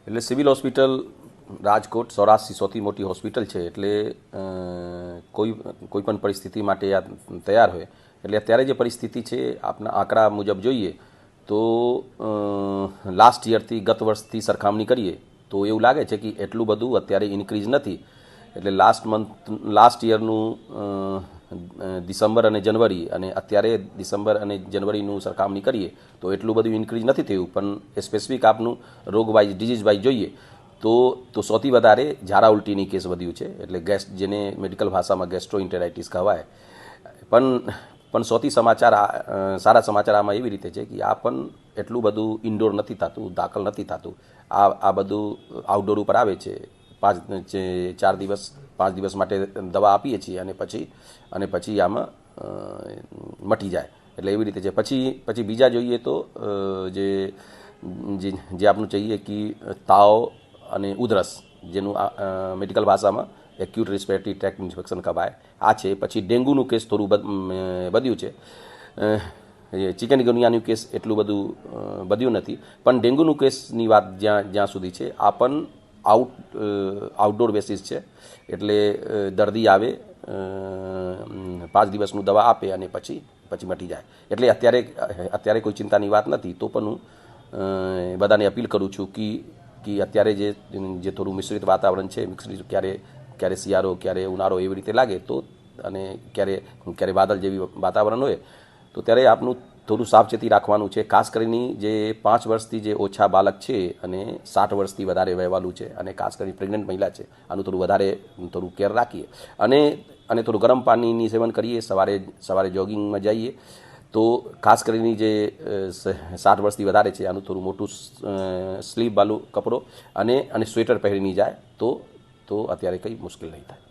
એટલે civil hospital Rajkot સૌરાષ્ટ્રની સૌથી મોટી હોસ્પિટલ છે, એટલે કોઈ પણ પરિસ્થિતિ માટે આ તૈયાર હોય. એટલે અત્યારે જે પરિસ્થિતિ છે આપના આંકડા મુજબ જોઈએ તો લાસ્ટ યરથી ગત વર્ષથી સરખામણી કરીએ તો એવું લાગે છે કે એટલું બધું અત્યારે ઇન્ક્રીઝ નથી. એટલે લાસ્ટ યરનું ડિસેમ્બર અને જનવરી અને અત્યારે ડિસેમ્બર અને જનવરીનું સરખામણી કરીએ તો એટલું બધું ઇન્ક્રીઝ નથી થયું. પણ એ સ્પેસિફિક આપનું રોગ વાઇઝ ડિઝીઝ વાઇઝ જોઈએ તો સૌથી વધારે ઝાડા ઉલટીની કેસ વધ્યું છે. એટલે જેને મેડિકલ ભાષામાં ગેસ્ટ્રોઇન્ટેરાઇટિસ કહેવાય. પણ સૌથી સારા સમાચાર આમાં એવી રીતે છે કે આ પણ એટલું બધું ઇન્ડોર નથી થતું, દાખલ નથી થતું. આ બધું આઉટડોર ઉપર આવે છે. 4 દિવસ 5 દિવસ માટે દવા આપીએ છીએ અને પછી આમાં મટી જાય. એટલે એવી રીતે છે. પછી બીજા જોઈએ તો જે આપણું चाहिए કે તાવ અને ઉધરસ, જેનું મેડિકલ ભાષામાં એક્યુટ રિસ્પિરેટરી ટ્રેક્ટ ઇન્ફેક્શન કહેવાય, આ છે. પછી ડેન્ગ્યુનું કેસ થોડું વધ્યું છે. ચિકનગુનિયાનું કેસ એટલું બધું વધ્યું નથી. પણ ડેન્ગ્યુનું કેસની વાત જ્યાં સુધી છે આ પણ આઉટડોર બેસિસ છે. એટલે દર્દી આવે, 5 દિવસનું દવા આપે અને પછી મટી જાય. એટલે અત્યારે કોઈ ચિંતાની વાત નથી. તો પણ હું બધાને અપીલ કરું છું કે અત્યારે જે થોડું મિશ્રિત વાતાવરણ છે, ક્યારે શિયાળો ક્યારે ઉનાળો એવી રીતે લાગે તો, અને ક્યારે વાદળ જેવી વાતાવરણ હોય તો ત્યારે આપનું થોડું સાવચેતી રાખવાનું છે. ખાસ કરીને જે 5 વર્ષથી જે ઓછા બાળક છે અને 60 વર્ષથી વધારે વયવાળું છે અને ખાસ કરીને પ્રેગ્નન્ટ મહિલા છે, આનું થોડું કેર રાખીએ અને થોડું ગરમ પાણીની સેવન કરીએ. સવારે જોગિંગમાં જઈએ તો ખાસ કરીને જે 60 વર્ષથી વધારે છે આનું થોડું મોટું સ્લીવવાળું કપડો અને સ્વેટર પહેરીને જાય તો અત્યારે કંઈ મુશ્કેલ નહીં થાય.